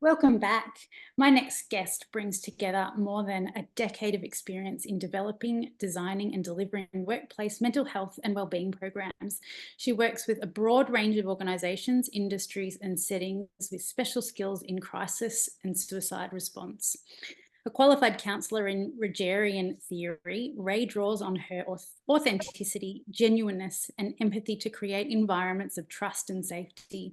Welcome back. My next guest brings together more than a decade of experience in developing, designing, and delivering workplace mental health and wellbeing programs. She works with a broad range of organisations, industries, and settings with special skills in crisis and suicide response. A qualified counsellor in Rogerian theory, Ray draws on her authenticity, genuineness, and empathy to create environments of trust and safety.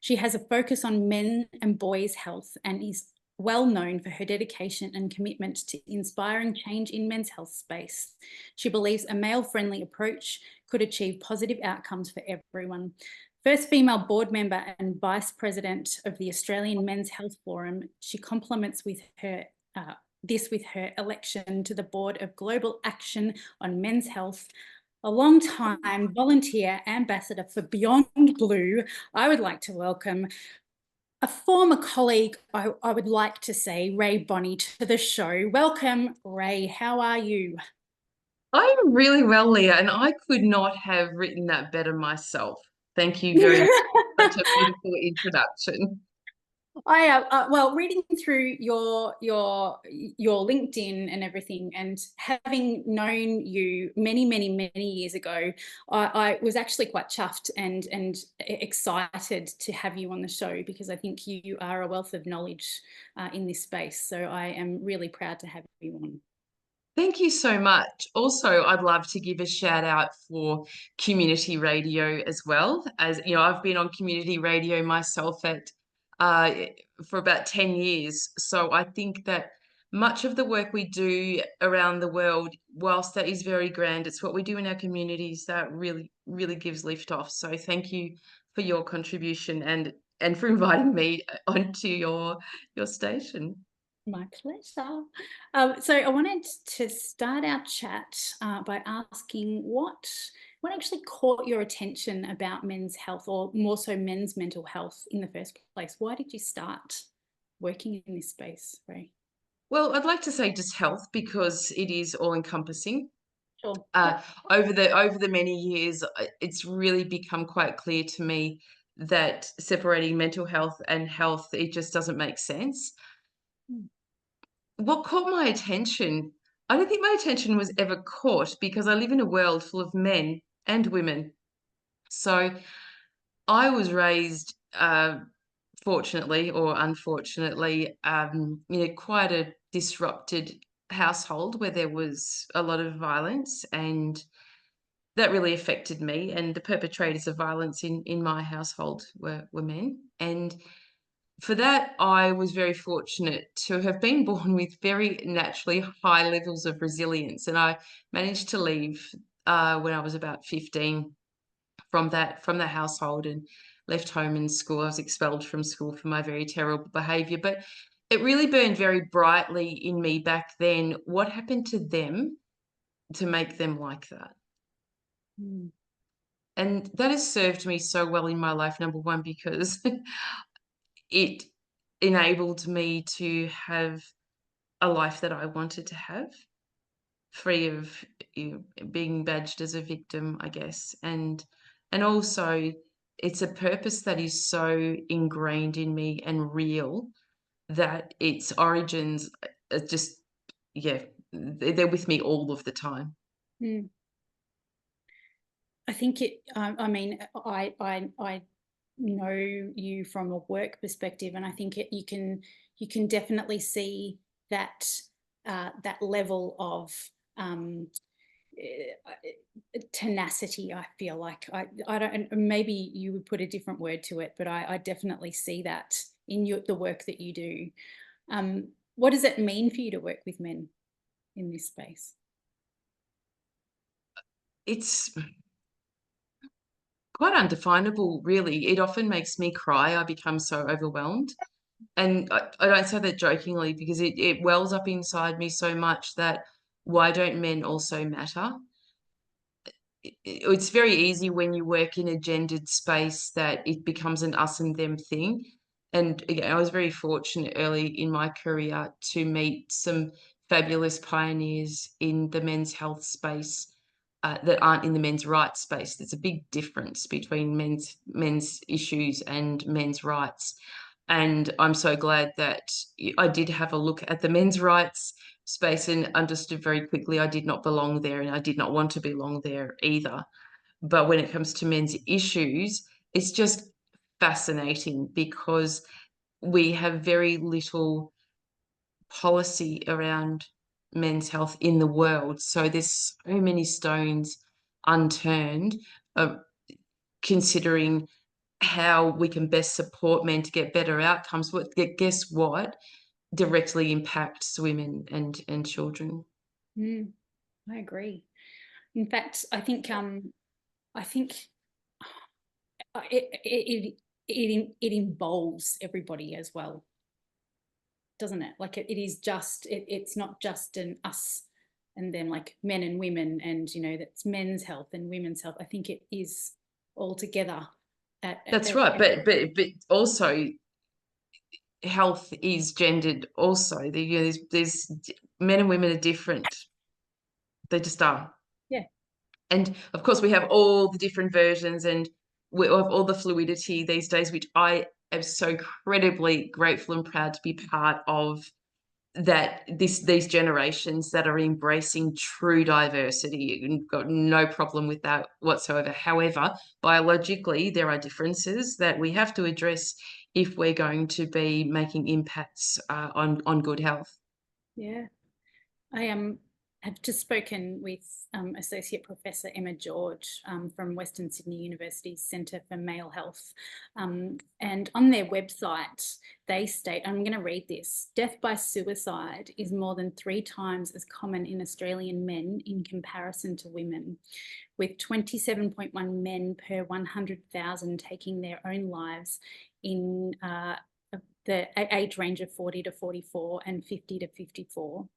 She has a focus on men and boys' health and is well known for her dedication and commitment to inspiring change in men's health space. She believes a male-friendly approach could achieve positive outcomes for everyone. First female board member and vice president of the Australian Men's Health Forum, she complements with her this with her election to the board of Global Action on Men's Health. A long-time volunteer ambassador for Beyond Blue, I would like to welcome a former colleague, I would like to say, Ray Bonney, to the show. Welcome, Ray. How are you? I'm really well, Leah, and I could not have written that better myself. Thank you very much. Such a beautiful introduction. Well, reading through your LinkedIn and everything, and having known you many years ago, I was actually quite chuffed and excited to have you on the show because I think you are a wealth of knowledge in this space. So I am really proud to have you on. Thank you so much. Also, I'd love to give a shout out for community radio as well. As you know, I've been on community radio myself at uh, for about 10 years. So I think that much of the work we do around the world, whilst that is very grand, it's what we do in our communities that really gives lift off. So thank you for your contribution and for inviting me onto your station. My pleasure. So I wanted to start our chat by asking what actually caught your attention about men's health, or more so men's mental health in the first place? Why did you start working in this space, Ray? Well, I'd like to say just health because it is all encompassing. Sure. Uh, Yep. over the many years, it's really become quite clear to me that separating mental health and health, it just doesn't make sense. Mm. What caught my attention, I don't think my attention was ever caught because I live in a world full of men and women. So I was raised, fortunately or unfortunately, quite a disrupted household where there was a lot of violence, and that really affected me. And the perpetrators of violence in my household were men. And for that, I was very fortunate to have been born with very naturally high levels of resilience. And I managed to leave when I was about 15 from the household and left home and school. I was expelled from school for my very terrible behavior. But it really burned very brightly in me back then what happened to them to make them like that. Mm. And that has served me so well in my life, number one, because it enabled me to have a life that I wanted to have, free of being badged as a victim, I guess. And also it's a purpose that is so ingrained in me and real that its origins are just, yeah, they're with me all of the time. Mm. I think it. I mean, I know you from a work perspective, and I think you can definitely see that that level of um, tenacity. I feel like I don't. And maybe you would put a different word to it, but I definitely see that in the work that you do. What does it mean for you to work with men in this space? It's quite undefinable, really. It often makes me cry. I become so overwhelmed. And I don't say that jokingly because it wells up inside me so much that why don't men also matter? It's very easy when you work in a gendered space that it becomes an us and them thing. And again, I was very fortunate early in my career to meet some fabulous pioneers in the men's health space that aren't in the men's rights space. There's a big difference between men's issues and men's rights. And I'm so glad that I did have a look at the men's rights space and understood very quickly I did not belong there, and I did not want to belong there either. But when it comes to men's issues, it's just fascinating because we have very little policy around men's health in the world. So there's so many stones unturned, uh, considering how we can best support men to get better outcomes. But guess what? Directly impacts women and children. I agree. In fact, I think it involves everybody as well, doesn't it? Like it is just it's not just an us and them, like men and women, and that's men's health and women's health. I think it is all together. That's right, but also health is gendered. Also, there's men and women are different. They just are. Yeah. And of course, we have all the different versions, and we have all the fluidity these days, which I am so incredibly grateful and proud to be part of. That these generations that are embracing true diversity, and got no problem with that whatsoever. However, biologically, there are differences that we have to address if we're going to be making impacts on good health. Yeah. I have just spoken with Associate Professor Emma George from Western Sydney University's Centre for Male Health. And on their website, they state, I'm going to read this, death by suicide is more than 3 times as common in Australian men in comparison to women, with 27.1 men per 100,000 taking their own lives in the age range of 40 to 44 and 50 to 54.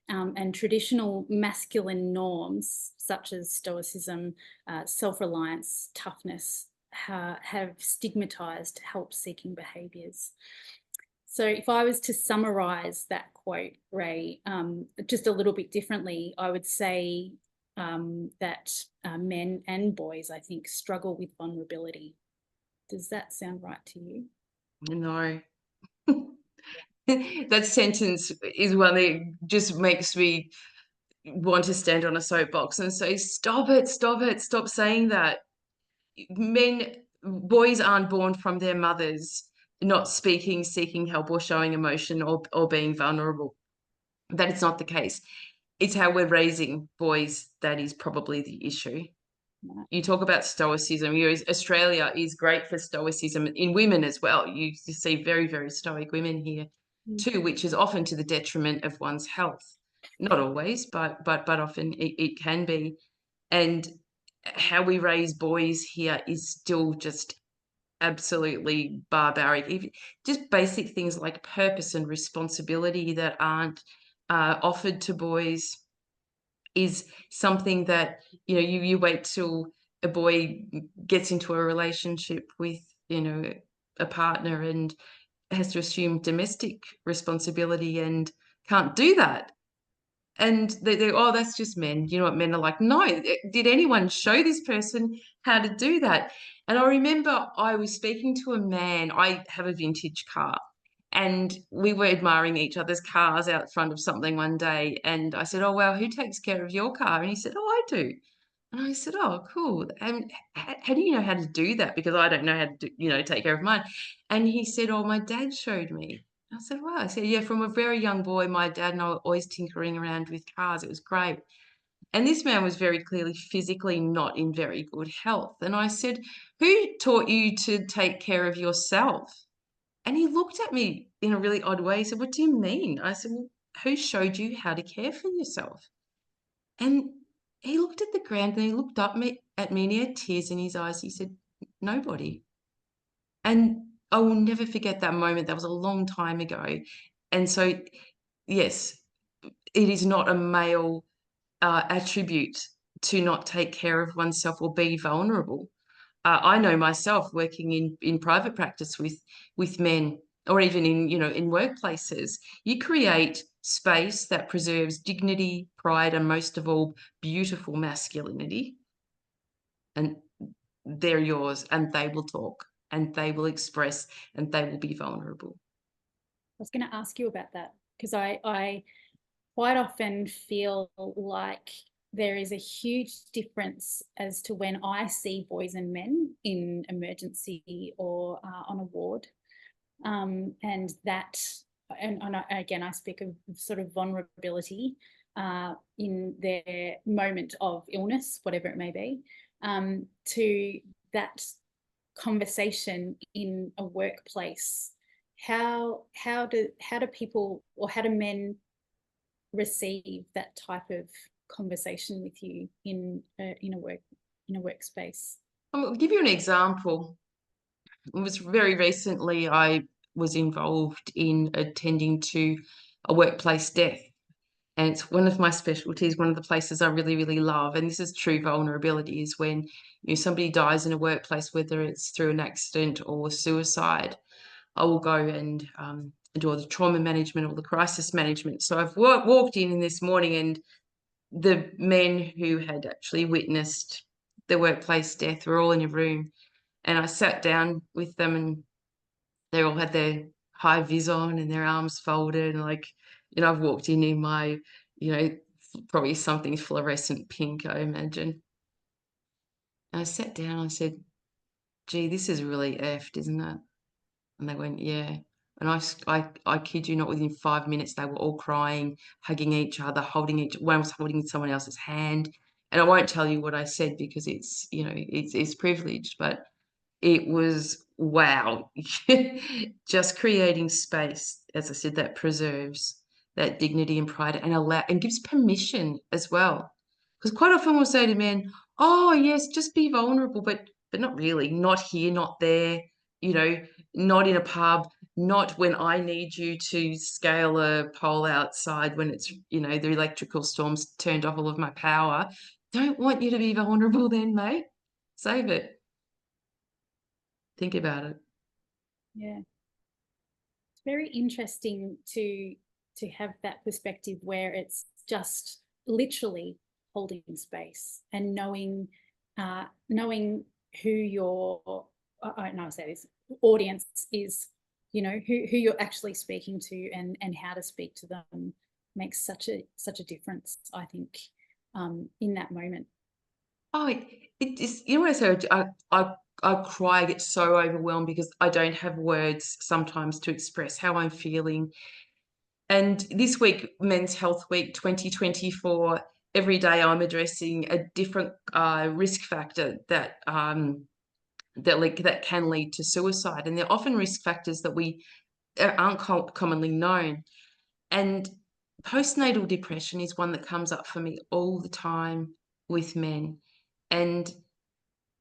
And traditional masculine norms such as stoicism, self-reliance, toughness have stigmatized help-seeking behaviours. So if I was to summarise that quote, Ray, just a little bit differently, I would say that men and boys, I think, struggle with vulnerability. Does that sound right to you? No. That sentence is one that just makes me want to stand on a soapbox and say, stop it, stop saying that. Boys aren't born from their mothers not speaking, seeking help, or showing emotion, or being vulnerable. That is not the case. It's how we're raising boys that is probably the issue. You talk about stoicism. Australia is great for stoicism in women as well. You see very, very stoic women here too, which is often to the detriment of one's health. Not always, but often it can be. And how we raise boys here is still just absolutely barbaric. Even just basic things like purpose and responsibility that aren't offered to boys is something that you wait till a boy gets into a relationship with a partner and has to assume domestic responsibility and can't do that. And they oh, that's just men. You know what men are like? No, did anyone show this person how to do that? And I remember I was speaking to a man. I have a vintage car, and we were admiring each other's cars out front of something one day. And I said, "Oh, well, who takes care of your car?" And he said, "Oh, I do." And I said, "Oh, cool. And how do you know how to do that? Because I don't know how to take care of mine." And he said, "Oh, my dad showed me." I said, "Wow." I said, "Yeah, from a very young boy, my dad and I were always tinkering around with cars. It was great." And this man was very clearly physically not in very good health. And I said, "Who taught you to take care of yourself?" And he looked at me in a really odd way. He said, "What do you mean?" I said, "Well, who showed you how to care for yourself?" And he looked at the ground and he looked at me and he had tears in his eyes. He said, "Nobody." And I will never forget that moment. That was a long time ago. And so, yes, it is not a male attribute to not take care of oneself or be vulnerable. I know myself working in private practice with men, or even in workplaces. You create space that preserves dignity, pride, and most of all, beautiful masculinity, and they're yours, and they will talk. and they will express and they will be vulnerable. I was going to ask you about that because I quite often feel like there is a huge difference as to when I see boys and men in emergency or on a ward. And that, and again, I speak of sort of vulnerability in their moment of illness, whatever it may be, to that conversation in a workplace. How do people, or how do men receive that type of conversation with you in a workspace? I'll give you an example. It was very recently I was involved in attending to a workplace death. And it's one of my specialties, one of the places I really, really love. And this is true vulnerability, is when somebody dies in a workplace, whether it's through an accident or suicide. I will go and do all the trauma management, all the crisis management. So I've walked in this morning, and the men who had actually witnessed the workplace death were all in a room. And I sat down with them, and they all had their high vis on and their arms folded. And I've walked in my, probably something fluorescent pink, I imagine. And I sat down, I said, gee, this is really effed, isn't it? And they went, yeah. And I kid you not, within 5 minutes, they were all crying, hugging each other, one was holding someone else's hand. And I won't tell you what I said because it's privileged, but it was wow. Just creating space, as I said, that preserves that dignity and pride and gives permission as well. Because quite often we'll say to men, oh yes, just be vulnerable, but not really, not here, not there, you know, not in a pub, not when I need you to scale a pole outside when it's, the electrical storm's turned off all of my power. Don't want you to be vulnerable then, mate. Save it. Think about it. Yeah, it's very interesting to have that perspective where it's just literally holding space and knowing who your, I don't know, say this, audience is, who you're actually speaking to, and how to speak to them makes such a difference, I think, in that moment. Oh, it is, what I say, I cry, I get so overwhelmed because I don't have words sometimes to express how I'm feeling. And this week, Men's Health Week 2024, every day I'm addressing a different risk factor that that can lead to suicide. And they're often risk factors that we aren't commonly known. And postnatal depression is one that comes up for me all the time with men. And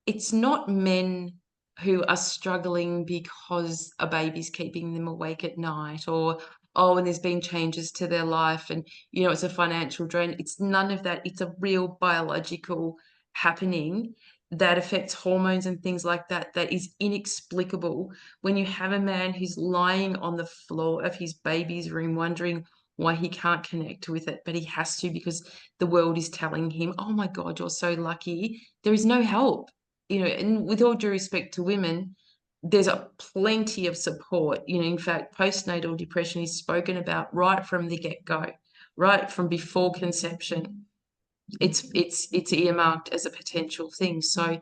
it's not men who are struggling because a baby's keeping them awake at night, or and there's been changes to their life and it's a financial drain. It's none of that. It's a real biological happening that affects hormones and things like that, that is inexplicable. When you have a man who's lying on the floor of his baby's room wondering why he can't connect with it, but he has to because the world is telling him, oh my God, you're so lucky. There is no help. And with all due respect to women, there's a plenty of support. In fact, postnatal depression is spoken about right from the get-go, right from before conception. It's earmarked as a potential thing. So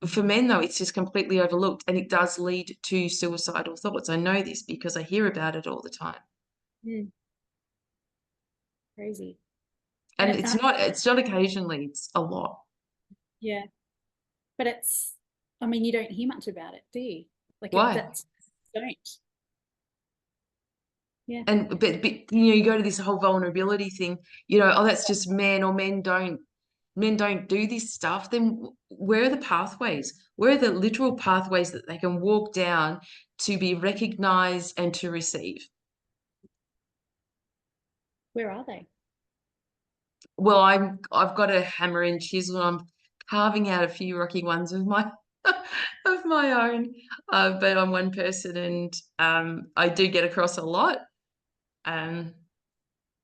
for men, though, it's just completely overlooked, and it does lead to suicidal thoughts. I know this because I hear about it all the time. Mm, crazy. And And it's not occasionally, it's a lot. yeah, but I mean, you don't hear much about it, do you? Why? That's, don't. Yeah. And but you go to this whole vulnerability thing, that's just men, or men don't do this stuff. Then where are the pathways? Where are the literal pathways that they can walk down to be recognized and to receive? Where are they? Well, I've got a hammer and chisel, and I'm carving out a few rocky ones of my of my own. But I'm one person, and I do get across a lot,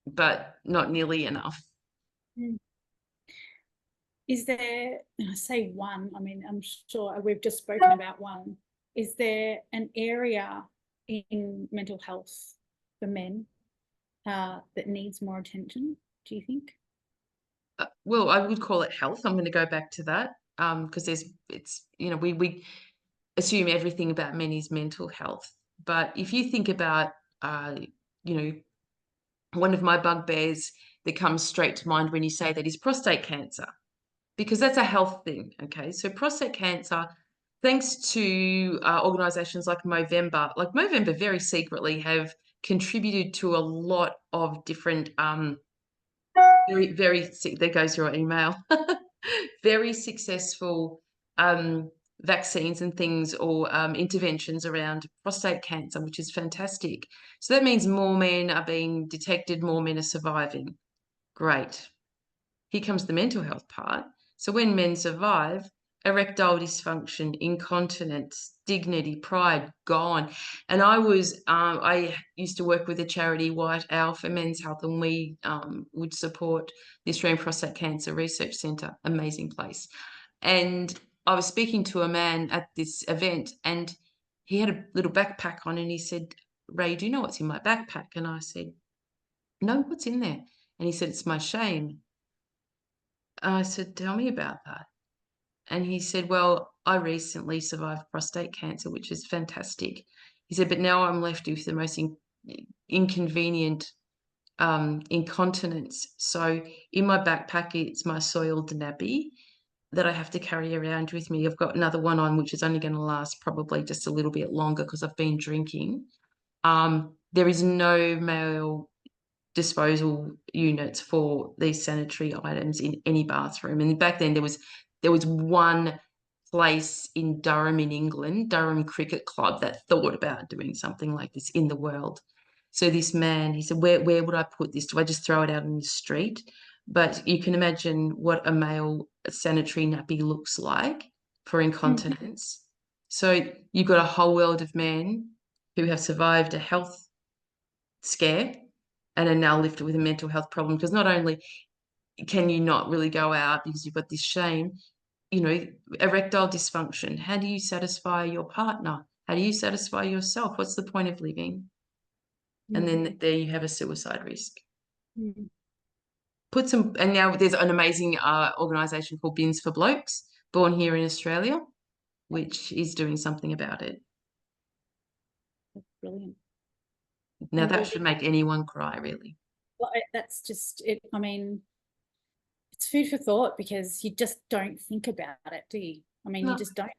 but not nearly enough. Mm. is there, and I say one, I mean, I'm sure we've just spoken about one. Is there an area in mental health for men that needs more attention, do you think? Well, I would call it health. I'm going to go back to that because we assume everything about men is mental health. But if you think about, you know, one of my bugbears that comes straight to mind when you say that is prostate cancer, because that's a health thing. Okay. So prostate cancer, thanks to organizations like Movember very secretly have contributed to a lot of different, there goes your email, very successful vaccines and things or interventions around prostate cancer, which is fantastic. So that means more men are being detected, more men are surviving. Great. Here comes the mental health part. So when men survive, erectile dysfunction, incontinence, dignity, pride, gone. And I used to work with a charity, White Owl, for men's health, and we would support the Australian Prostate Cancer Research Centre, amazing place. And I was speaking to a man at this event, and he had a little backpack on, and he said, "Ray, do you know what's in my backpack?" And I said, "No, what's in there?" And he said, "It's my shame." I said, "Tell me about that." And he said, "Well, I recently survived prostate cancer, which is fantastic." He said, "But now I'm left with the most inconvenient incontinence. So in my backpack, it's my soiled nappy that I have to carry around with me. I've got another one on, which is only going to last probably just a little bit longer because I've been drinking. There is no male disposal units for these sanitary items in any bathroom. And back then there was one place in Durham in England, Durham Cricket Club, that thought about doing something like this in the world. So this man, he said, where would I put this? Do I just throw it out in the street?" But you can imagine what a male sanitary nappy looks like for incontinence. So you've got a whole world of men who have survived a health scare and are now lifted with a mental health problem, because not only can you not really go out because you've got this shame, erectile dysfunction. How do you satisfy your partner? How do you satisfy yourself? What's the point of living? And then there you have a suicide risk. Mm. And now there's an amazing organization called Bins for Blokes, born here in Australia, which is doing something about it. That's brilliant. Now And that should make anyone cry, really. well, that's just it. I mean, it's food for thought because you just don't think about it, do you? I mean, you No. just don't.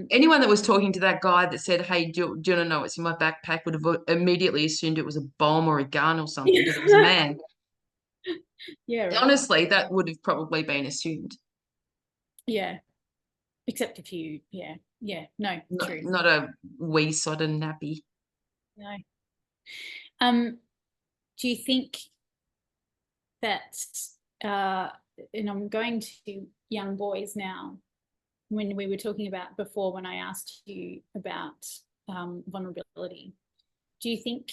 Anyone that was talking to that guy that said, "Hey, do you want to know what's in my backpack?" would have immediately assumed it was a bomb or a gun or something because it was a man. Yeah, right. Honestly, that would have probably been assumed. Yeah. Except if you, yeah, no, true. Not a wee sodden nappy. No. Do you think that, and I'm going to young boys now, when we were talking about before, when I asked you about vulnerability, do you think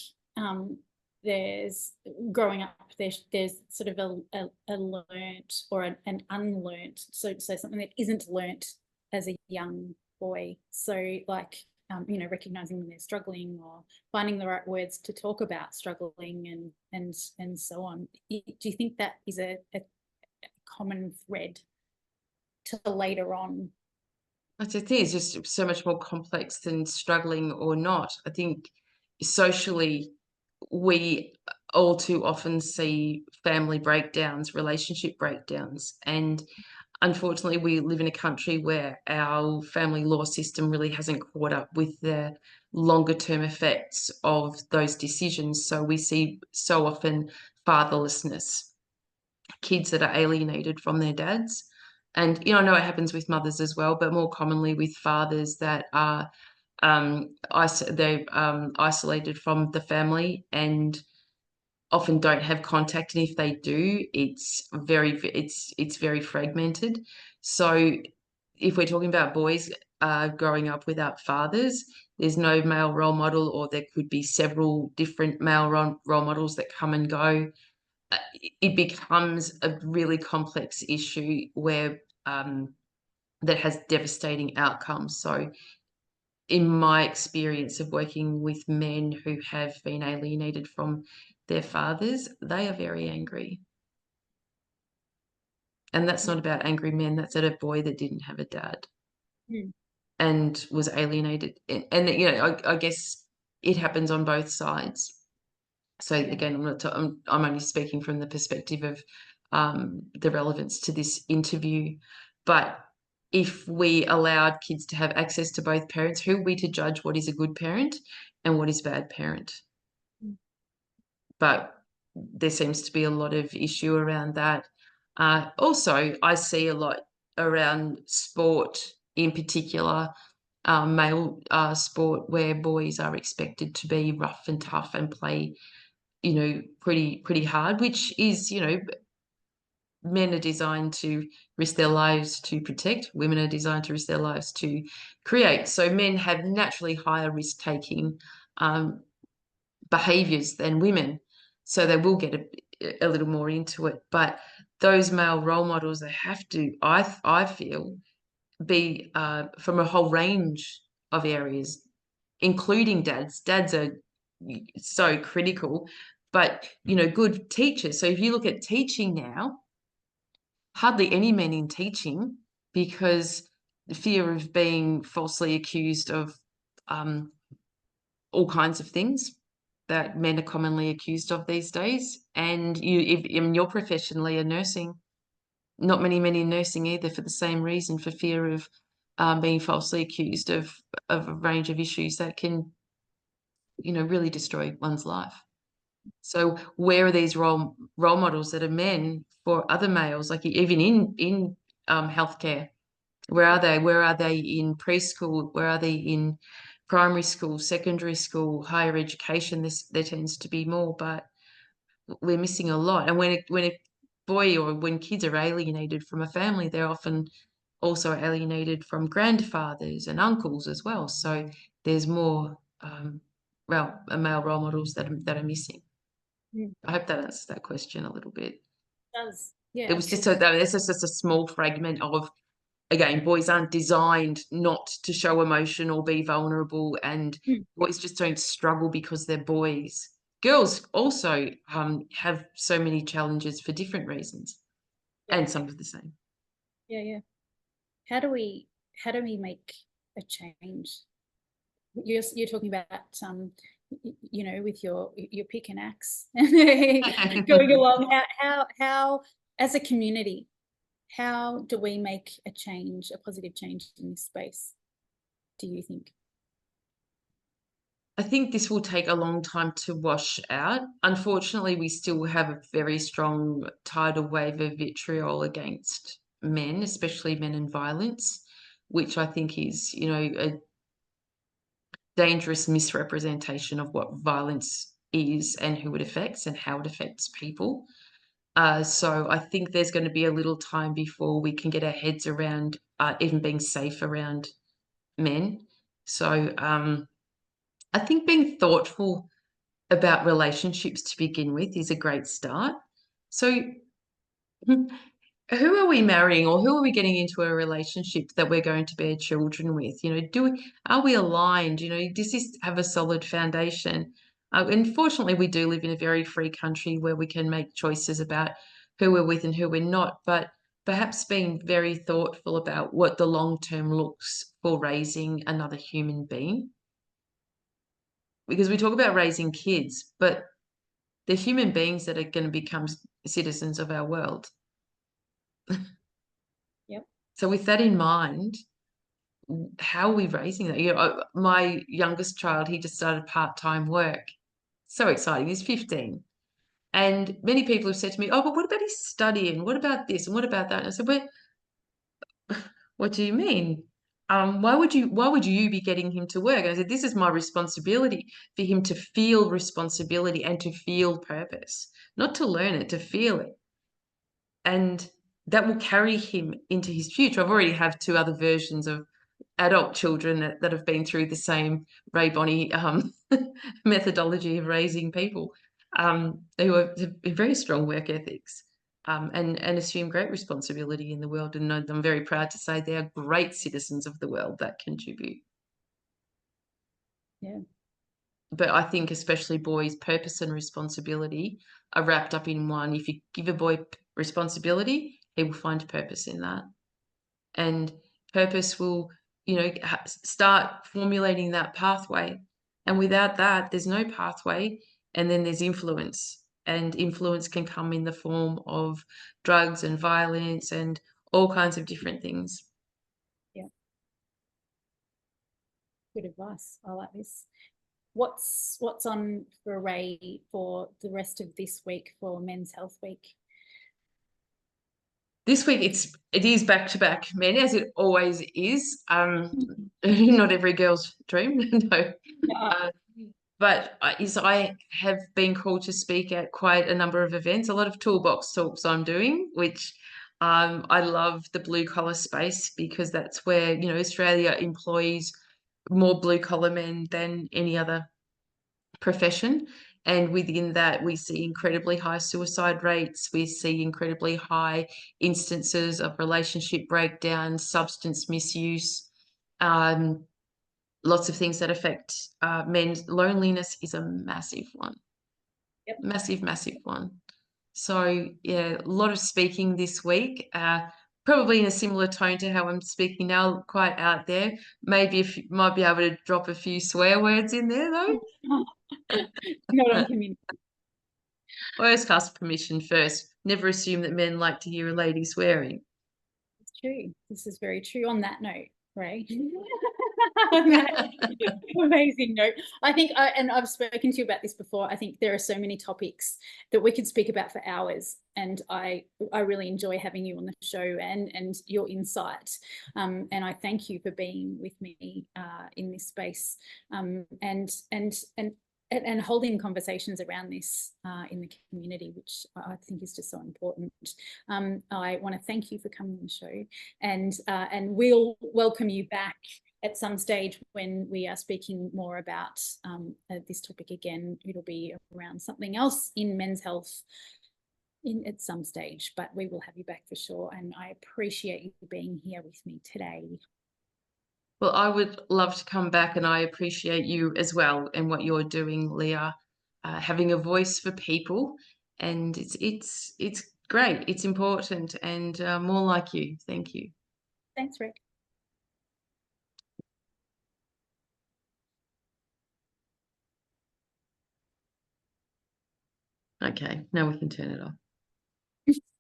there's growing up, there's sort of a learnt or an unlearnt, so something that isn't learnt as a young boy? So like, recognizing when they're struggling or finding the right words to talk about struggling and so on. Do you think that is a common thread to later on? That's the thing, it's just so much more complex than struggling or not. I think socially, we all too often see family breakdowns, relationship breakdowns, and unfortunately, we live in a country where our family law system really hasn't caught up with the longer term effects of those decisions. So we see so often fatherlessness, kids that are alienated from their dads. And, I know it happens with mothers as well, but more commonly with fathers that are they're isolated from the family and often don't have contact, and if they do, it's very fragmented. So if we're talking about boys growing up without fathers, there's no male role model, or there could be several different male role models that come and go. it becomes a really complex issue where that has devastating outcomes. So in my experience of working with men who have been alienated from their fathers, they are very angry. And that's not about angry men, that's at a boy that didn't have a dad Mm. and was alienated. And you know, I guess it happens on both sides. So Yeah. again, I'm only speaking from the perspective of the relevance to this interview. But if we allowed kids to have access to both parents, who are we to judge what is a good parent and what is bad parent? Mm. But there seems to be a lot of issue around that. Also, I see a lot around sport in particular, male sport, where boys are expected to be rough and tough and play, you know, pretty hard, which is, you know, men are designed to risk their lives to protect, women are designed to risk their lives to create. So men have naturally higher risk taking behaviors than women. So they will get a little more into it. But those male role models, they have to, I feel, be from a whole range of areas, including dads. Dads are so critical, but you know, good teachers. So if you look at teaching now, hardly any men in teaching because the fear of being falsely accused of um, all kinds of things that men are commonly accused of these days. And if in your profession, Leah, nursing, not many men in nursing either, for the same reason, for fear of being falsely accused of a range of issues that can, you know, really destroy one's life. So where are these role models that are men for other males, like even in healthcare? Where are they? Where are they in preschool? Where are they in primary school, secondary school, higher education? There tends to be more, but we're missing a lot. And when a boy or when kids are alienated from a family, they're often also alienated from grandfathers and uncles as well. So there's more male role models that are missing. Mm. I hope that answers that question a little bit. Does. Yeah, It was just absolutely. this is just a small fragment of, again, boys aren't designed not to show emotion or be vulnerable, and Mm. boys just don't struggle because they're boys. Girls also have so many challenges for different reasons, Yeah. and some of the same. Yeah, yeah. How do we make a change? You're talking about you know, with your pick and axe going along. How as a community, how do we make a change, a positive change in this space, do you think? I think this will take a long time to wash out. Unfortunately, we still have a very strong tidal wave of vitriol against men, especially men in violence, which I think is, you know, a dangerous misrepresentation of what violence is and who it affects and how it affects people. So I think there's going to be a little time before we can get our heads around even being safe around men. So I think being thoughtful about relationships to begin with is a great start. So who are we marrying or who are we getting into a relationship that we're going to bear children with? You know, are we aligned? You know, does this have a solid foundation? Unfortunately, we do live in a very free country where we can make choices about who we're with and who we're not, but perhaps being very thoughtful about what the long term looks for raising another human being. Because we talk about raising kids, but they're human beings that are going to become citizens of our world. Yep. So with that in mind, how are we raising that? You know, my youngest child, he just started part-time work. So exciting. He's 15. And many people have said to me, oh, but what about his studying? What about this? And what about that? And I said, well, what do you mean? Why would you be getting him to work? And I said, this is my responsibility for him to feel responsibility and to feel purpose, not to learn it, to feel it. And that will carry him into his future. I've already have two other versions of adult children that have been through the same Ray Bonnie methodology of raising people. who have very strong work ethics, and assume great responsibility in the world. And I'm very proud to say they are great citizens of the world that contribute. Yeah. But I think especially boys, purpose and responsibility are wrapped up in one. If you give a boy responsibility, he will find purpose in that. And purpose will, start formulating that pathway. And without that, there's no pathway. And then there's influence. And influence can come in the form of drugs and violence and all kinds of different things. Yeah. Good advice. I like this. What's on for Ray for the rest of this week for Men's Health Week? This week it is back to back men, as it always is. Not every girl's dream, no. Uh, but I have been called to speak at quite a number of events, a lot of toolbox talks I'm doing, which I love the blue collar space because that's where, Australia employs more blue collar men than any other profession. And within that, we see incredibly high suicide rates. We see incredibly high instances of relationship breakdown, substance misuse, lots of things that affect men. Loneliness is a massive one. Yep. Massive, massive one. So, yeah, a lot of speaking this week. Probably in a similar tone to how I'm speaking now, quite out there. Maybe if you might be able to drop a few swear words in there, though. Not on community. Always ask permission first. Never assume that men like to hear a lady swearing. It's true. This is very true on that note, Ray. On that amazing note. I think, and I've spoken to you about this before, I think there are so many topics that we could speak about for hours. And I really enjoy having you on the show and your insight. And I thank you for being with me in this space and holding conversations around this in the community, which I think is just so important. I want to thank you for coming on the show, and we'll welcome you back at some stage when we are speaking more about this topic again. It'll be around something else in men's health at some stage, but we will have you back for sure. And I appreciate you being here with me today. Well, I would love to come back, and I appreciate you as well and what you're doing, Leah, having a voice for people, and it's great. It's important, and more like you. Thank you. Thanks, Rick. Okay, now we can turn it off.